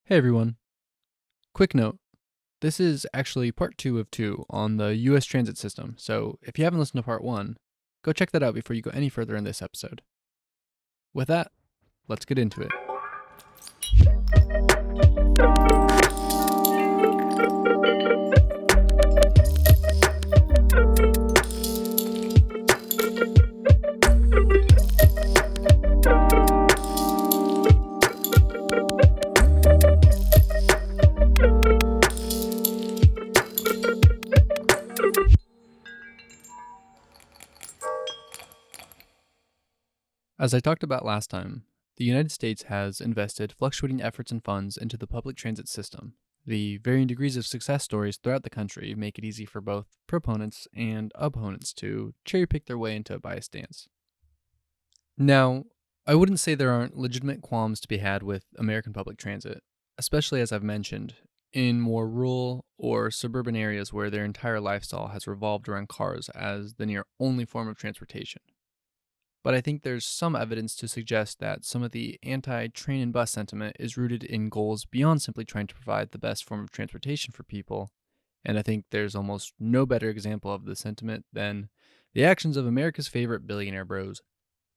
Hey everyone. Quick note. This is actually part 2 of 2 on the US transit system, so if you haven't listened to part 1, go check that out before you go any further in this episode. With that, let's get into it. As I talked about last time, the United States has invested fluctuating efforts and funds into the public transit system. The varying degrees of success stories throughout the country make it easy for both proponents and opponents to cherry pick their way into a biased stance. Now, I wouldn't say there aren't legitimate qualms to be had with American public transit, especially as I've mentioned, in more rural or suburban areas where their entire lifestyle has revolved around cars as the near only form of transportation. But I think there's some evidence to suggest that some of the anti train and bus sentiment is rooted in goals beyond simply trying to provide the best form of transportation for people. And I think there's almost no better example of this sentiment than the actions of America's favorite billionaire bros,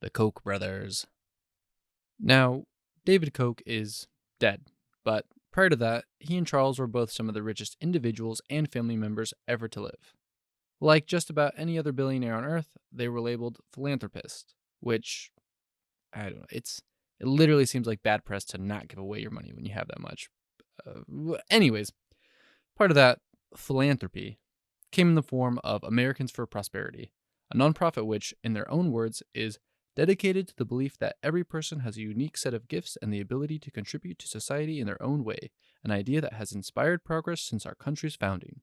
the Koch brothers. Now, David Koch is dead, but prior to that, he and Charles were both some of the richest individuals and family members ever to live. Like just about any other billionaire on earth, they were labeled philanthropists, which I don't know. It literally seems like bad press to not give away your money when you have that much. Anyways, part of that philanthropy came in the form of Americans for Prosperity, a nonprofit which, in their own words, is dedicated to the belief that every person has a unique set of gifts and the ability to contribute to society in their own way, an idea that has inspired progress since our country's founding.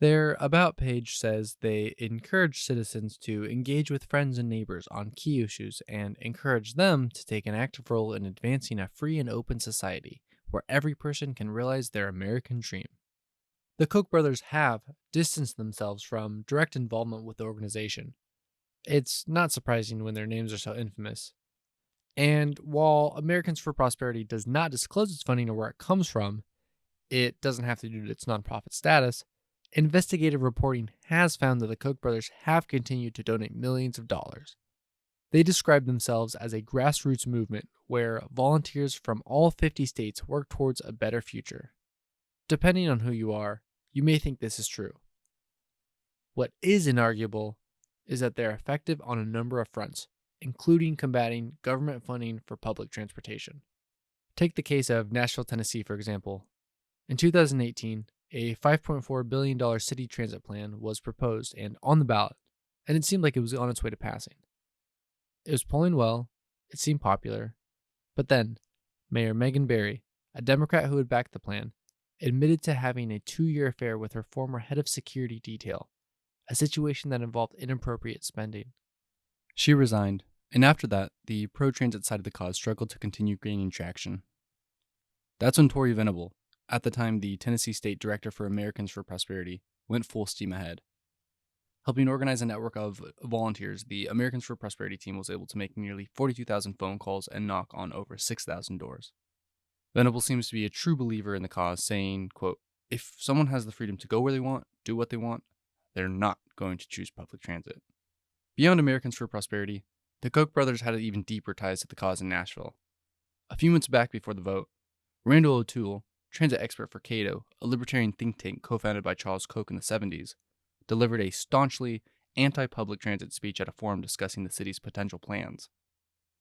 Their About page says they encourage citizens to engage with friends and neighbors on key issues and encourage them to take an active role in advancing a free and open society where every person can realize their American dream. The Koch brothers have distanced themselves from direct involvement with the organization. It's not surprising when their names are so infamous. And while Americans for Prosperity does not disclose its funding or where it comes from, it doesn't have to due to its nonprofit status. Investigative reporting has found that the Koch brothers have continued to donate millions of dollars. They describe themselves as a grassroots movement where volunteers from all 50 states work towards a better future. Depending on who you are, you may think this is true. What is inarguable is that they're effective on a number of fronts, including combating government funding for public transportation. Take the case of Nashville, Tennessee, for example. In 2018, a $5.4 billion city transit plan was proposed and on the ballot, and it seemed like it was on its way to passing. It was polling well, it seemed popular, but then Mayor Megan Barry, a Democrat who had backed the plan, admitted to having a 2-year affair with her former head of security detail, a situation that involved inappropriate spending. She resigned, and after that, the pro-transit side of the cause struggled to continue gaining traction. That's when Tori Venable, at the time the Tennessee State Director for Americans for Prosperity, went full steam ahead. Helping organize a network of volunteers, the Americans for Prosperity team was able to make nearly 42,000 phone calls and knock on over 6,000 doors. Venable seems to be a true believer in the cause, saying, quote, "If someone has the freedom to go where they want, do what they want, they're not going to choose public transit." Beyond Americans for Prosperity, the Koch brothers had even deeper ties to the cause in Nashville. A few months back before the vote, Randall O'Toole, transit expert for Cato, a libertarian think tank co-founded by Charles Koch in the 70s, delivered a staunchly anti-public transit speech at a forum discussing the city's potential plans.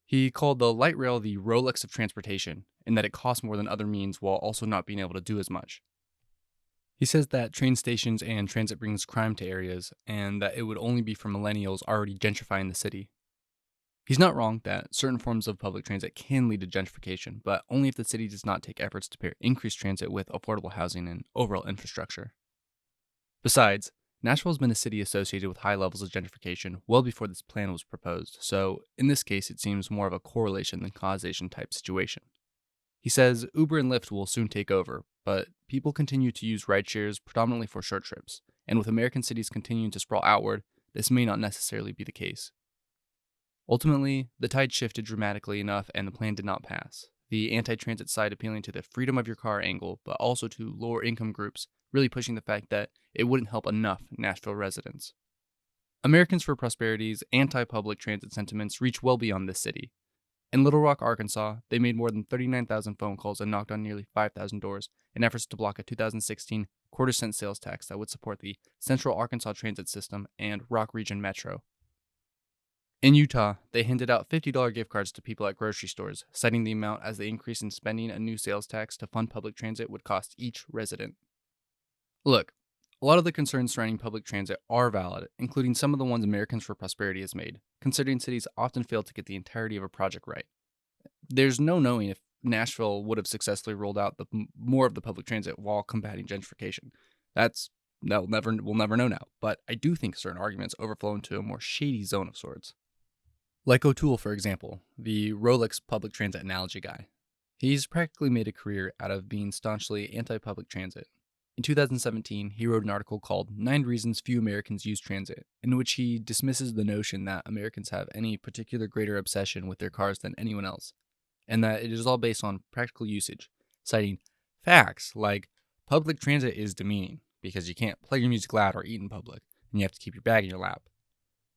He called the light rail the Rolex of transportation, in that it costs more than other means while also not being able to do as much. He says that train stations and transit brings crime to areas, and that it would only be for millennials already gentrifying the city. He's not wrong that certain forms of public transit can lead to gentrification, but only if the city does not take efforts to pair increased transit with affordable housing and overall infrastructure. Besides, Nashville has been a city associated with high levels of gentrification well before this plan was proposed, so in this case it seems more of a correlation than causation type situation. He says Uber and Lyft will soon take over, but people continue to use rideshares predominantly for short trips, and with American cities continuing to sprawl outward, this may not necessarily be the case. Ultimately, the tide shifted dramatically enough and the plan did not pass. the anti-transit side appealing to the freedom of your car angle, but also to lower income groups, really pushing the fact that it wouldn't help enough Nashville residents. Americans for Prosperity's anti-public transit sentiments reach well beyond this city. In Little Rock, Arkansas, they made more than 39,000 phone calls and knocked on nearly 5,000 doors in efforts to block a 2016 quarter-cent sales tax that would support the Central Arkansas Transit System and Rock Region Metro. In Utah, they handed out $50 gift cards to people at grocery stores, citing the amount as the increase in spending a new sales tax to fund public transit would cost each resident. Look, a lot of the concerns surrounding public transit are valid, including some of the ones Americans for Prosperity has made, considering cities often fail to get the entirety of a project right. There's no knowing if Nashville would have successfully rolled out more of the public transit while combating gentrification. We'll never know now, but I do think certain arguments overflow into a more shady zone of sorts. Like O'Toole, for example, the Rolex public transit analogy guy. He's practically made a career out of being staunchly anti-public transit. In 2017, he wrote an article called 9 Reasons Few Americans Use Transit, in which he dismisses the notion that Americans have any particular greater obsession with their cars than anyone else, and that it is all based on practical usage, citing facts like public transit is demeaning because you can't play your music loud or eat in public, and you have to keep your bag in your lap.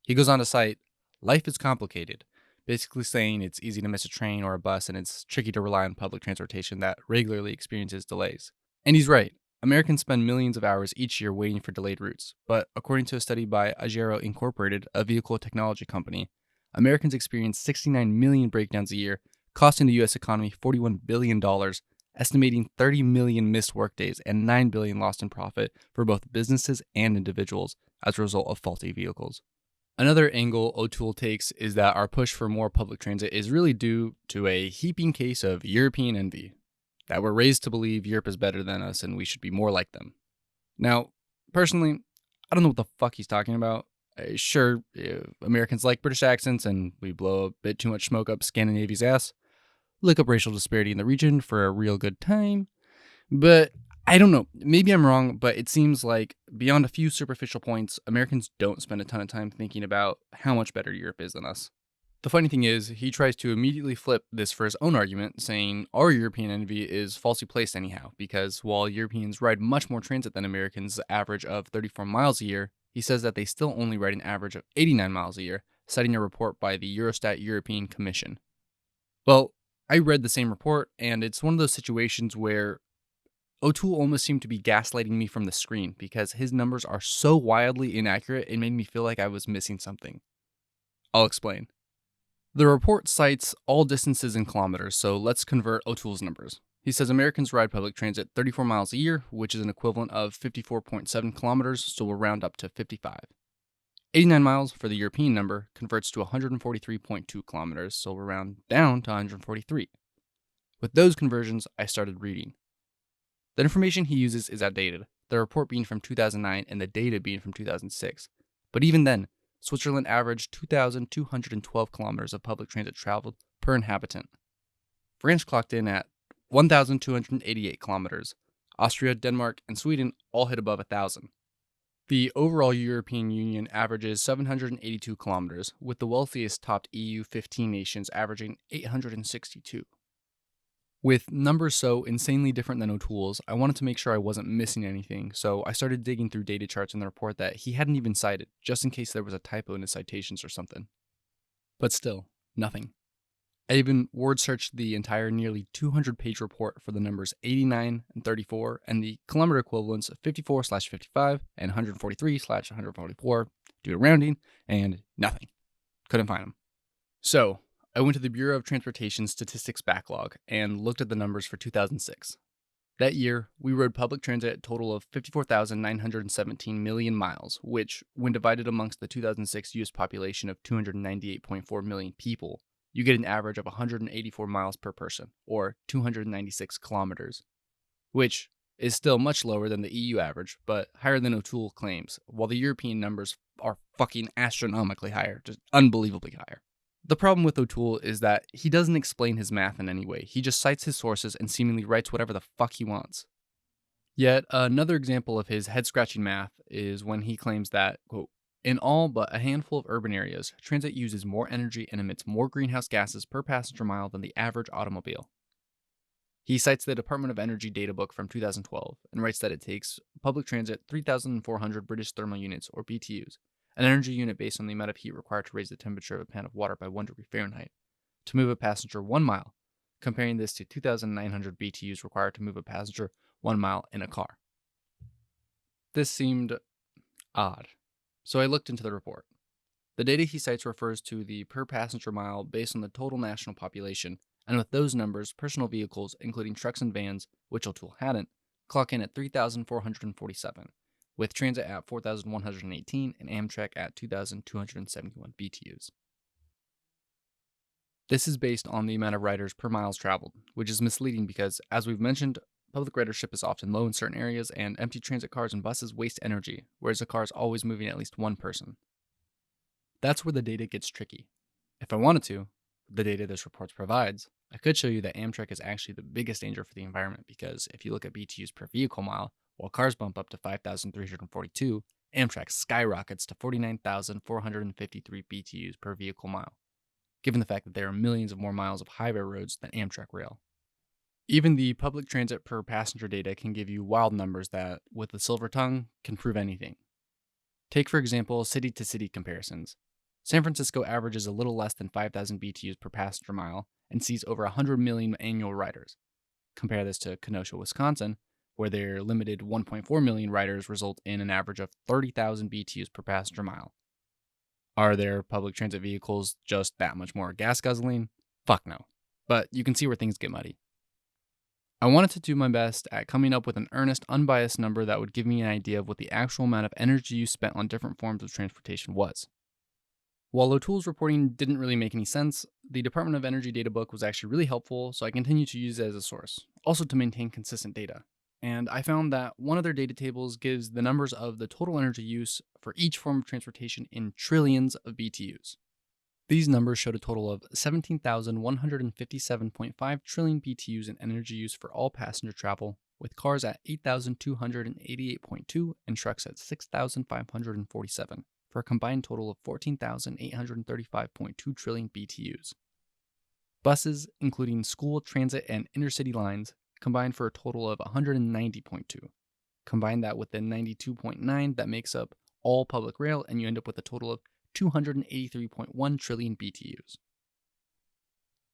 He goes on to cite, life is complicated, basically saying it's easy to miss a train or a bus and it's tricky to rely on public transportation that regularly experiences delays. And he's right. Americans spend millions of hours each year waiting for delayed routes, but according to a study by Agero Incorporated, a vehicle technology company, Americans experience 69 million breakdowns a year, costing the U.S. economy $41 billion, estimating 30 million missed workdays and $9 billion lost in profit for both businesses and individuals as a result of faulty vehicles. Another angle O'Toole takes is that our push for more public transit is really due to a heaping case of European envy, that we're raised to believe Europe is better than us and we should be more like them. Now, personally, I don't know what the fuck he's talking about. Sure, Americans like British accents and we blow a bit too much smoke up Scandinavia's ass, look up racial disparity in the region for a real good time, but I don't know, maybe I'm wrong, but it seems like beyond a few superficial points, Americans don't spend a ton of time thinking about how much better Europe is than us. The funny thing is, he tries to immediately flip this for his own argument, saying our European envy is falsely placed anyhow, because while Europeans ride much more transit than Americans, average of 34 miles a year, he says that they still only ride an average of 89 miles a year, citing a report by the Eurostat European Commission. Well, I read the same report, and it's one of those situations where O'Toole almost seemed to be gaslighting me from the screen, because his numbers are so wildly inaccurate it made me feel like I was missing something. I'll explain. The report cites all distances in kilometers, so let's convert O'Toole's numbers. He says Americans ride public transit 34 miles a year, which is an equivalent of 54.7 kilometers, so we'll round up to 55. 89 miles for the European number converts to 143.2 kilometers, so we'll round down to 143. With those conversions, I started reading. The information he uses is outdated, the report being from 2009 and the data being from 2006. But even then, Switzerland averaged 2,212 kilometers of public transit traveled per inhabitant. France clocked in at 1,288 kilometers. Austria, Denmark, and Sweden all hit above 1,000. The overall European Union averages 782 kilometers, with the wealthiest topped EU 15 nations averaging 862. With numbers so insanely different than O'Toole's, I wanted to make sure I wasn't missing anything, so I started digging through data charts in the report that he hadn't even cited, just in case there was a typo in his citations or something. But still, nothing. I even word searched the entire nearly 200-page report for the numbers 89 and 34 and the kilometer equivalents of 54/55 and 143/144 due to rounding, and nothing. Couldn't find them. So, I went to the Bureau of Transportation Statistics backlog and looked at the numbers for 2006. That year, we rode public transit a total of 54,917 million miles, which, when divided amongst the 2006 U.S. population of 298.4 million people, you get an average of 184 miles per person, or 296 kilometers, which is still much lower than the EU average, but higher than O'Toole claims, while the European numbers are fucking astronomically higher, just unbelievably higher. The problem with O'Toole is that he doesn't explain his math in any way. He just cites his sources and seemingly writes whatever the fuck he wants. Yet another example of his head-scratching math is when he claims that, quote, in all but a handful of urban areas, transit uses more energy and emits more greenhouse gases per passenger mile than the average automobile. He cites the Department of Energy data book from 2012 and writes that it takes public transit 3,400 British thermal units, or BTUs, an energy unit based on the amount of heat required to raise the temperature of a pan of water by 1 degree Fahrenheit, to move a passenger 1 mile, comparing this to 2,900 BTUs required to move a passenger 1 mile in a car. This seemed odd, so I looked into the report. The data he cites refers to the per passenger mile based on the total national population, and with those numbers, personal vehicles, including trucks and vans, which O'Toole hadn't, clock in at 3,447, with transit at 4,118 and Amtrak at 2,271 BTUs. This is based on the amount of riders per miles traveled, which is misleading because, as we've mentioned, public ridership is often low in certain areas, and empty transit cars and buses waste energy, whereas a car is always moving at least one person. That's where the data gets tricky. If I wanted to, the data this report provides, I could show you that Amtrak is actually the biggest danger for the environment because if you look at BTUs per vehicle mile, while cars bump up to 5,342, Amtrak skyrockets to 49,453 BTUs per vehicle mile, given the fact that there are millions of more miles of highway roads than Amtrak rail. Even the public transit per passenger data can give you wild numbers that, with a silver tongue, can prove anything. Take, for example, city-to-city comparisons. San Francisco averages a little less than 5,000 BTUs per passenger mile and sees over 100 million annual riders. Compare this to Kenosha, Wisconsin, where their limited 1.4 million riders result in an average of 30,000 BTUs per passenger mile. Are their public transit vehicles just that much more gas guzzling? Fuck no. But you can see where things get muddy. I wanted to do my best at coming up with an earnest, unbiased number that would give me an idea of what the actual amount of energy use spent on different forms of transportation was. While O'Toole's reporting didn't really make any sense, the Department of Energy data book was actually really helpful, so I continued to use it as a source, also to maintain consistent data. And I found that one of their data tables gives the numbers of the total energy use for each form of transportation in trillions of BTUs. These numbers showed a total of 17,157.5 trillion BTUs in energy use for all passenger travel, with cars at 8,288.2 and trucks at 6,547, for a combined total of 14,835.2 trillion BTUs. Buses, including school, transit, and intercity lines, combined for a total of 190.2. Combine that with the 92.9 that makes up all public rail, and you end up with a total of 283.1 trillion BTUs.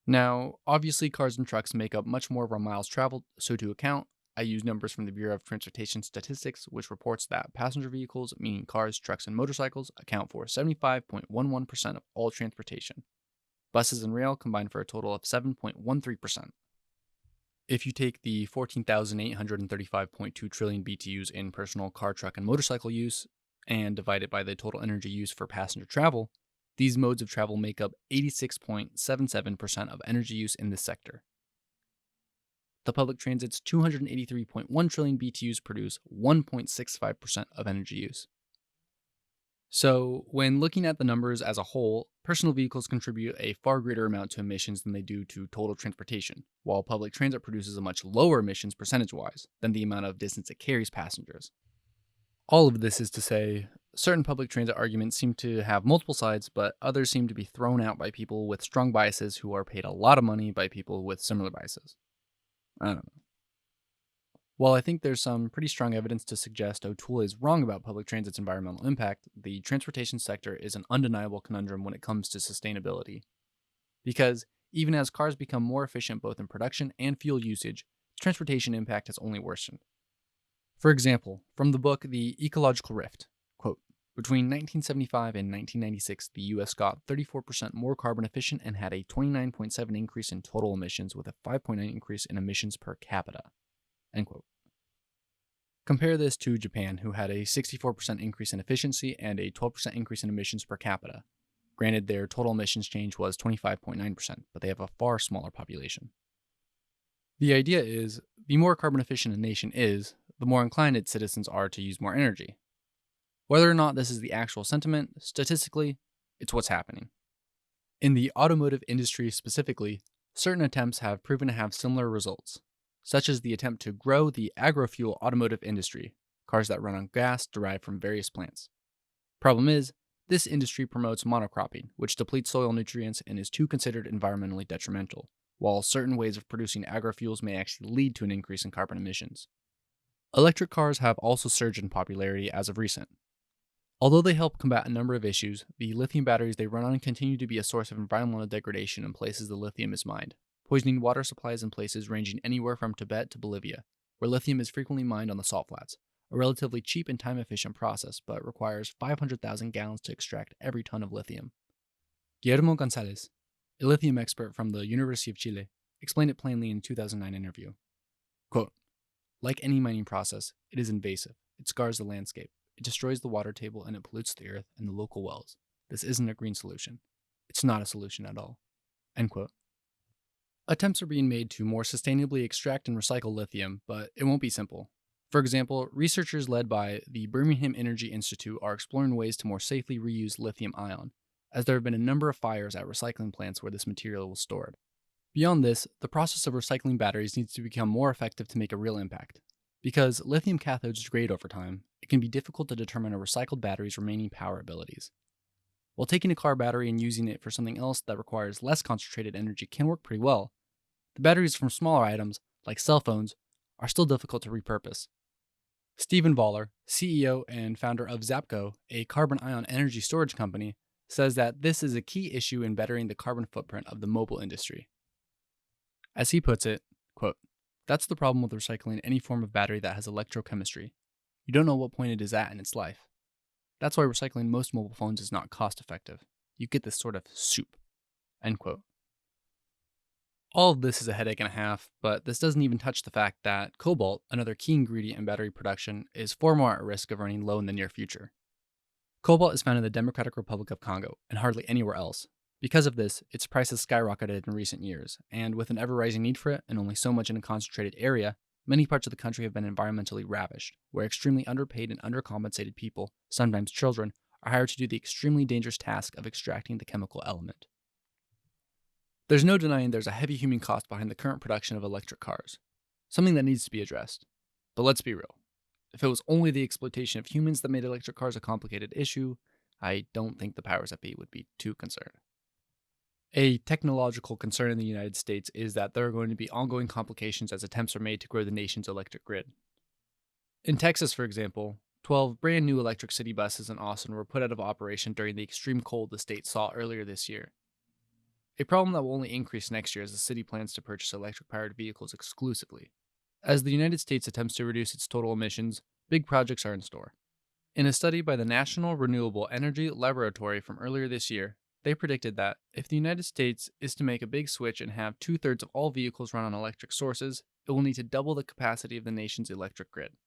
Now, obviously cars and trucks make up much more of our miles traveled, so to account, I use numbers from the Bureau of Transportation Statistics, which reports that passenger vehicles, meaning cars, trucks, and motorcycles, account for 75.11% of all transportation. Buses and rail combine for a total of 7.13%. If you take the 14,835.2 trillion BTUs in personal car, truck, and motorcycle use, and divide it by the total energy use for passenger travel, these modes of travel make up 86.77% of energy use in this sector. The public transit's 283.1 trillion BTUs produce 1.65% of energy use. So, when looking at the numbers as a whole, personal vehicles contribute a far greater amount to emissions than they do to total transportation, while public transit produces a much lower emissions percentage-wise than the amount of distance it carries passengers. All of this is to say, certain public transit arguments seem to have multiple sides, but others seem to be thrown out by people with strong biases who are paid a lot of money by people with similar biases. I don't know. While I think there's some pretty strong evidence to suggest O'Toole is wrong about public transit's environmental impact, the transportation sector is an undeniable conundrum when it comes to sustainability. Because even as cars become more efficient both in production and fuel usage, transportation impact has only worsened. For example, from the book The Ecological Rift, quote, between 1975 and 1996, the US got 34% more carbon efficient and had a 29.7 increase in total emissions with a 5.9 increase in emissions per capita, end quote. Compare this to Japan, who had a 64% increase in efficiency and a 12% increase in emissions per capita. Granted, their total emissions change was 25.9%, but they have a far smaller population. The idea is, the more carbon efficient a nation is, the more inclined its citizens are to use more energy. Whether or not this is the actual sentiment, statistically, it's what's happening. In the automotive industry specifically, certain attempts have proven to have similar results, such as the attempt to grow the agrofuel automotive industry, cars that run on gas derived from various plants. Problem is, this industry promotes monocropping, which depletes soil nutrients and is too considered environmentally detrimental. while certain ways of producing agrofuels may actually lead to an increase in carbon emissions. Electric cars have also surged in popularity as of recent. Although they help combat a number of issues, the lithium batteries they run on continue to be a source of environmental degradation in places the lithium is mined, poisoning water supplies in places ranging anywhere from Tibet to Bolivia, where lithium is frequently mined on the salt flats, a relatively cheap and time-efficient process but requires 500,000 gallons to extract every ton of lithium. Guillermo Gonzalez, a lithium expert from the University of Chile, explained it plainly in a 2009 interview. Quote, "Like any mining process, it is invasive. It scars the landscape. It destroys the water table and it pollutes the earth and the local wells. This isn't a green solution. It's not a solution at all." End quote. Attempts are being made to more sustainably extract and recycle lithium, but it won't be simple. For example, researchers led by the Birmingham Energy Institute are exploring ways to more safely reuse lithium ion, as there have been a number of fires at recycling plants where this material was stored. Beyond this, the process of recycling batteries needs to become more effective to make a real impact. Because lithium cathodes degrade over time, it can be difficult to determine a recycled battery's remaining power abilities. While taking a car battery and using it for something else that requires less concentrated energy can work pretty well, the batteries from smaller items, like cell phones, are still difficult to repurpose. Stephen Voller, CEO and founder of Zapco, a carbon ion energy storage company, says that this is a key issue in bettering the carbon footprint of the mobile industry. As he puts it, quote, "That's the problem with recycling any form of battery that has electrochemistry. You don't know what point it is at in its life. That's why recycling most mobile phones is not cost effective. You get this sort of soup." End quote. All of this is a headache and a half, but this doesn't even touch the fact that cobalt, another key ingredient in battery production, is far more at risk of running low in the near future. Cobalt is found in the Democratic Republic of Congo and hardly anywhere else. Because of this, its price has skyrocketed in recent years, and with an ever-rising need for it and only so much in a concentrated area, many parts of the country have been environmentally ravished, where extremely underpaid and undercompensated people, sometimes children, are hired to do the extremely dangerous task of extracting the chemical element. There's no denying there's a heavy human cost behind the current production of electric cars, something that needs to be addressed. But let's be real. If it was only the exploitation of humans that made electric cars a complicated issue, I don't think the powers that be would be too concerned. A technological concern in the United States is that there are going to be ongoing complications as attempts are made to grow the nation's electric grid. In Texas, for example, 12 brand new electric city buses in Austin were put out of operation during the extreme cold the state saw earlier this year. A problem that will only increase next year as the city plans to purchase electric-powered vehicles exclusively. As the United States attempts to reduce its total emissions, big projects are in store. In a study by the National Renewable Energy Laboratory from earlier this year, they predicted that if the United States is to make a big switch and have 2/3 of all vehicles run on electric sources, it will need to double the capacity of the nation's electric grid.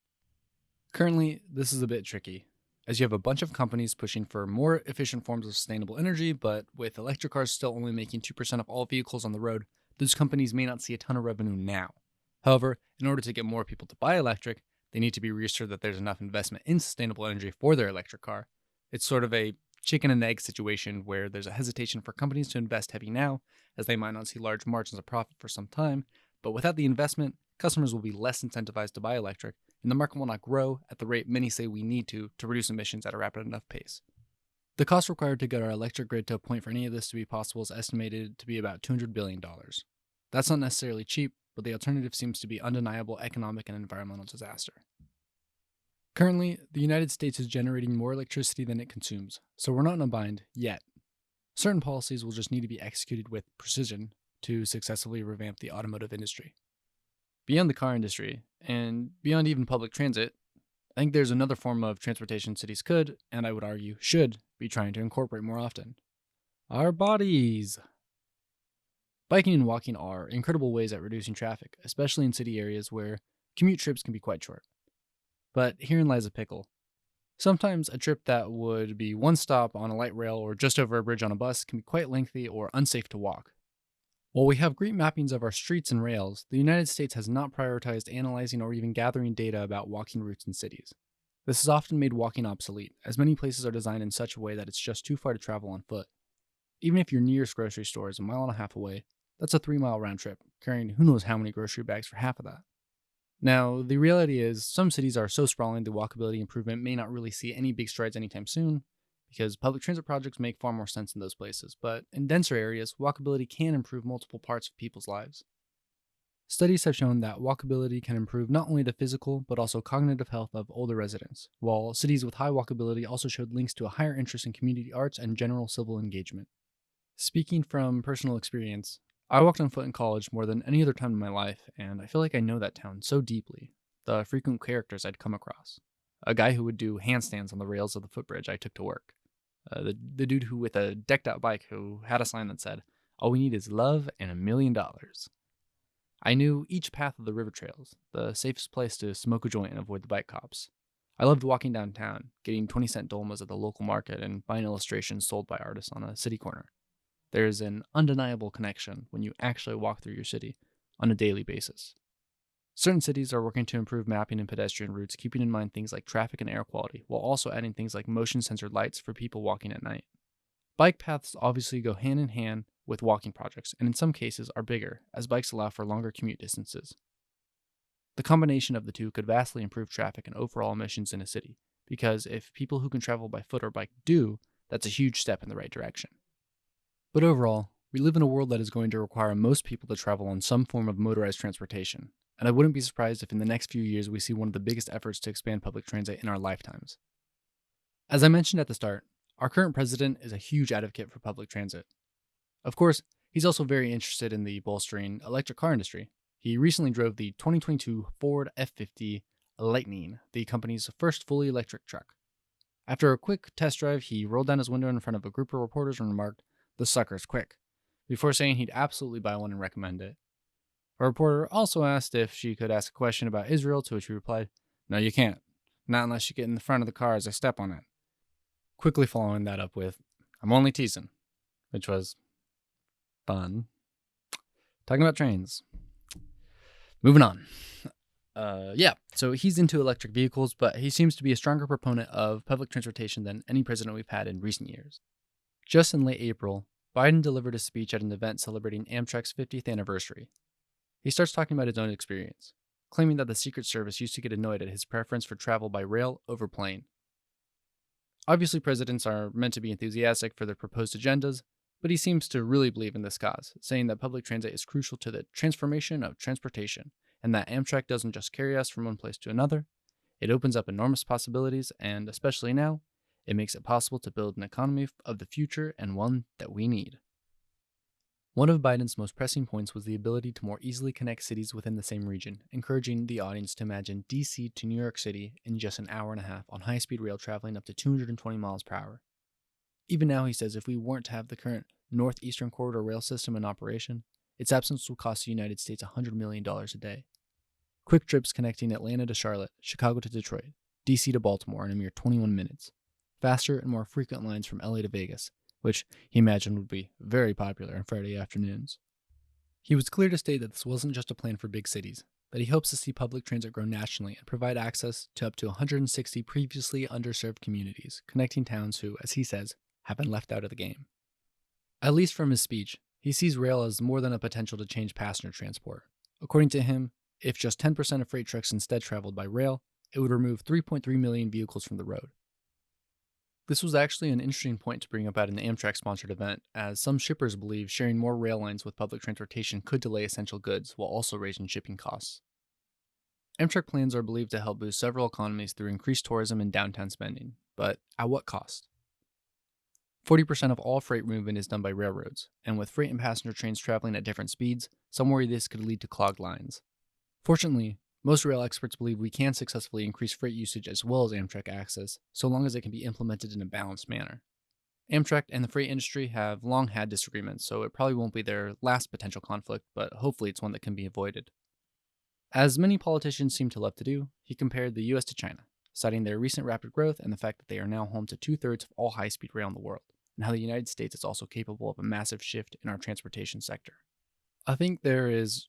Currently, this is a bit tricky, as you have a bunch of companies pushing for more efficient forms of sustainable energy, but with electric cars still only making 2% of all vehicles on the road, those companies may not see a ton of revenue now. However, in order to get more people to buy electric, they need to be reassured that there's enough investment in sustainable energy for their electric car. It's sort of a chicken and egg situation where there's a hesitation for companies to invest heavy now, as they might not see large margins of profit for some time, but without the investment, customers will be less incentivized to buy electric, and the market will not grow at the rate many say we need to reduce emissions at a rapid enough pace. The cost required to get our electric grid to a point for any of this to be possible is estimated to be about $200 billion. That's not necessarily cheap, but the alternative seems to be undeniable economic and environmental disaster. Currently, the United States is generating more electricity than it consumes, so we're not in a bind yet. Certain policies will just need to be executed with precision to successfully revamp the automotive industry. Beyond the car industry, and beyond even public transit, I think there's another form of transportation cities could, and I would argue should, be trying to incorporate more often. Our bodies! Biking and walking are incredible ways at reducing traffic, especially in city areas where commute trips can be quite short. But herein lies a pickle. Sometimes a trip that would be one stop on a light rail or just over a bridge on a bus can be quite lengthy or unsafe to walk. While we have great mappings of our streets and rails, the United States has not prioritized analyzing or even gathering data about walking routes in cities. This has often made walking obsolete, as many places are designed in such a way that it's just too far to travel on foot. Even if your nearest grocery store is a mile and a half away, that's a 3-mile round trip, carrying who knows how many grocery bags for half of that. Now, the reality is, some cities are so sprawling the walkability improvement may not really see any big strides anytime soon, because public transit projects make far more sense in those places, but in denser areas, walkability can improve multiple parts of people's lives. Studies have shown that walkability can improve not only the physical, but also cognitive health of older residents, while cities with high walkability also showed links to a higher interest in community arts and general civil engagement. Speaking from personal experience, I walked on foot in college more than any other time in my life, and I feel like I know that town so deeply. The frequent characters I'd come across. A guy who would do handstands on the rails of the footbridge I took to work. The dude who with a decked out bike who had a sign that said, "All we need is love and $1 million." I knew each path of the river trails, the safest place to smoke a joint and avoid the bike cops. I loved walking downtown, getting 20-cent dolmas at the local market and buying illustrations sold by artists on a city corner. There's an undeniable connection when you actually walk through your city on a daily basis. Certain cities are working to improve mapping and pedestrian routes, keeping in mind things like traffic and air quality, while also adding things like motion censored lights for people walking at night. Bike paths obviously go hand in hand with walking projects, and in some cases are bigger, as bikes allow for longer commute distances. The combination of the two could vastly improve traffic and overall emissions in a city, because if people who can travel by foot or bike do, that's a huge step in the right direction. But overall, we live in a world that is going to require most people to travel on some form of motorized transportation, and I wouldn't be surprised if in the next few years we see one of the biggest efforts to expand public transit in our lifetimes. As I mentioned at the start, our current president is a huge advocate for public transit. Of course, he's also very interested in the bolstering electric car industry. He recently drove the 2022 Ford F-50 Lightning, the company's first fully electric truck. After a quick test drive, he rolled down his window in front of a group of reporters and remarked, "The sucker's quick," before saying he'd absolutely buy one and recommend it. A reporter also asked if she could ask a question about Israel, to which he replied, "No, you can't. Not unless you get in the front of the car as I step on it." Quickly following that up with, "I'm only teasing," which was fun. Talking about trains. Moving on. So he's into electric vehicles, but he seems to be a stronger proponent of public transportation than any president we've had in recent years. Just in late April, Biden delivered a speech at an event celebrating Amtrak's 50th anniversary. He starts talking about his own experience, claiming that the Secret Service used to get annoyed at his preference for travel by rail over plane. Obviously, presidents are meant to be enthusiastic for their proposed agendas, but he seems to really believe in this cause, saying that public transit is crucial to the transformation of transportation, and that Amtrak doesn't just carry us from one place to another, it opens up enormous possibilities, and especially now, it makes it possible to build an economy of the future and one that we need. One of Biden's most pressing points was the ability to more easily connect cities within the same region, encouraging the audience to imagine DC to New York City in just an hour and a half on high-speed rail traveling up to 220 miles per hour. Even now, he says if we weren't to have the current Northeastern Corridor rail system in operation, its absence would cost the United States $100 million a day. Quick trips connecting Atlanta to Charlotte, Chicago to Detroit, DC to Baltimore in a mere 21 minutes. Faster and more frequent lines from LA to Vegas, which he imagined would be very popular on Friday afternoons. He was clear to state that this wasn't just a plan for big cities, that he hopes to see public transit grow nationally and provide access to up to 160 previously underserved communities, connecting towns who, as he says, have been left out of the game. At least from his speech, he sees rail as more than a potential to change passenger transport. According to him, if just 10% of freight trucks instead traveled by rail, it would remove 3.3 million vehicles from the road. This was actually an interesting point to bring up at an Amtrak-sponsored event, as some shippers believe sharing more rail lines with public transportation could delay essential goods while also raising shipping costs. Amtrak plans are believed to help boost several economies through increased tourism and downtown spending, but at what cost? 40% of all freight movement is done by railroads, and with freight and passenger trains traveling at different speeds, some worry this could lead to clogged lines. Fortunately, most rail experts believe we can successfully increase freight usage as well as Amtrak access, so long as it can be implemented in a balanced manner. Amtrak and the freight industry have long had disagreements, so it probably won't be their last potential conflict, but hopefully it's one that can be avoided. As many politicians seem to love to do, he compared the US to China, citing their recent rapid growth and the fact that they are now home to 2/3 of all high-speed rail in the world, and how the United States is also capable of a massive shift in our transportation sector. I think there is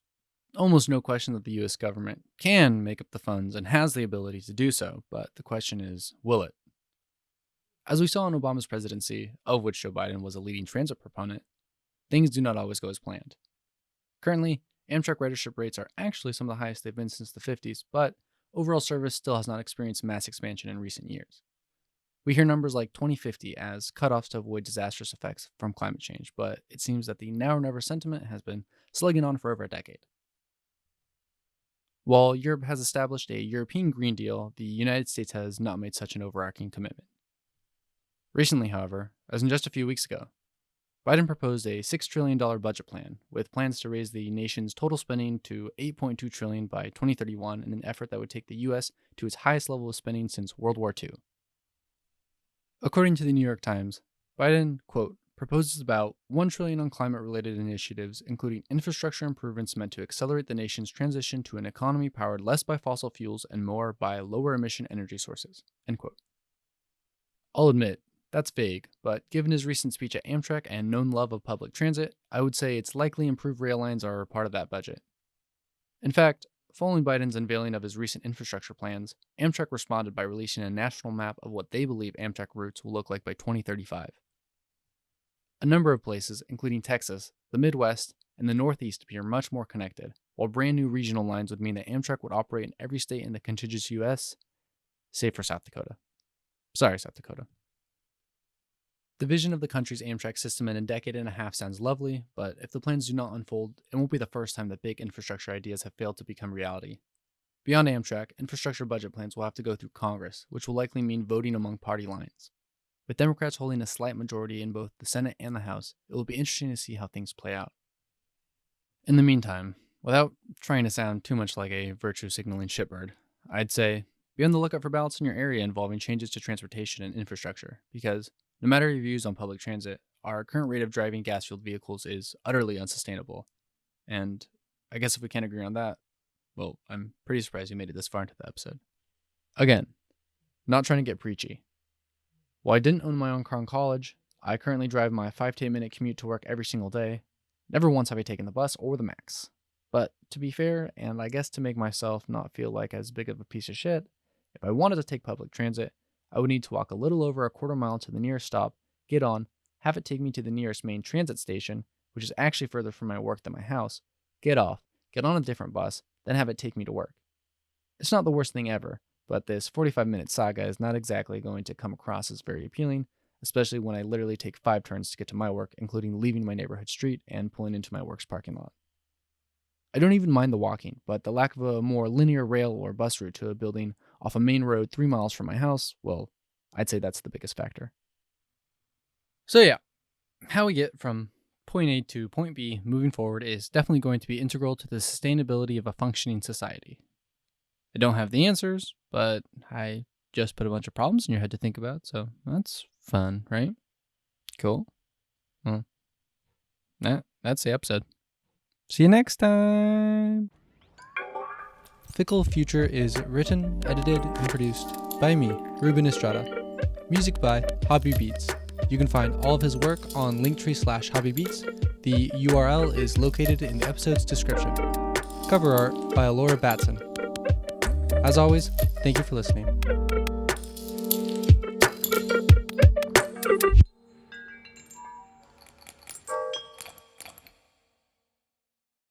almost no question that the US government can make up the funds and has the ability to do so, but the question is, will it? As we saw in Obama's presidency, of which Joe Biden was a leading transit proponent, things do not always go as planned. Currently, Amtrak ridership rates are actually some of the highest they've been since the 50s, but overall service still has not experienced mass expansion in recent years. We hear numbers like 2050 as cutoffs to avoid disastrous effects from climate change, but it seems that the now or never sentiment has been slugging on for over a decade. While Europe has established a European Green Deal, the United States has not made such an overarching commitment. Recently, however, as in just a few weeks ago, Biden proposed a $6 trillion budget plan with plans to raise the nation's total spending to $8.2 trillion by 2031 in an effort that would take the US to its highest level of spending since World War II. According to the New York Times, Biden, quote, proposes about $1 trillion on climate-related initiatives, including infrastructure improvements meant to accelerate the nation's transition to an economy powered less by fossil fuels and more by lower-emission energy sources, end quote. I'll admit, that's vague, but given his recent speech at Amtrak and known love of public transit, I would say it's likely improved rail lines are part of that budget. In fact, following Biden's unveiling of his recent infrastructure plans, Amtrak responded by releasing a national map of what they believe Amtrak routes will look like by 2035. A number of places, including Texas, the Midwest, and the Northeast, appear much more connected, while brand new regional lines would mean that Amtrak would operate in every state in the contiguous U.S., save for South Dakota. Sorry, South Dakota. The vision of the country's Amtrak system in a decade and a half sounds lovely, but if the plans do not unfold, it won't be the first time that big infrastructure ideas have failed to become reality. Beyond Amtrak, infrastructure budget plans will have to go through Congress, which will likely mean voting among party lines. With Democrats holding a slight majority in both the Senate and the House, it will be interesting to see how things play out. In the meantime, without trying to sound too much like a virtue signaling shitbird, I'd say be on the lookout for ballots in your area involving changes to transportation and infrastructure, because no matter your views on public transit, our current rate of driving gas-fueled vehicles is utterly unsustainable. And I guess if we can't agree on that, well, I'm pretty surprised you made it this far into the episode. Again, not trying to get preachy. While I didn't own my own car in college, I currently drive my 5 to 8 minute commute to work every single day. Never once have I taken the bus or the Max. But to be fair, and I guess to make myself not feel like as big of a piece of shit, if I wanted to take public transit, I would need to walk a little over a quarter mile to the nearest stop, get on, have it take me to the nearest main transit station, which is actually further from my work than my house, get off, get on a different bus, then have it take me to work. It's not the worst thing ever, but this 45-minute saga is not exactly going to come across as very appealing, especially when I literally take 5 turns to get to my work, including leaving my neighborhood street and pulling into my work's parking lot. I don't even mind the walking, but the lack of a more linear rail or bus route to a building off a main road 3 miles from my house, well, I'd say that's the biggest factor. So yeah, how we get from point A to point B moving forward is definitely going to be integral to the sustainability of a functioning society. I don't have the answers, but I just put a bunch of problems in your head to think about, so that's fun, right? Cool. Well, that's the episode. See you next time! Fickle Future is written, edited, and produced by me, Ruben Estrada. Music by Hobby Beats. You can find all of his work on Linktree/HobbyBeats. The URL is located in the episode's description. Cover art by Alora Batson. As always, thank you for listening.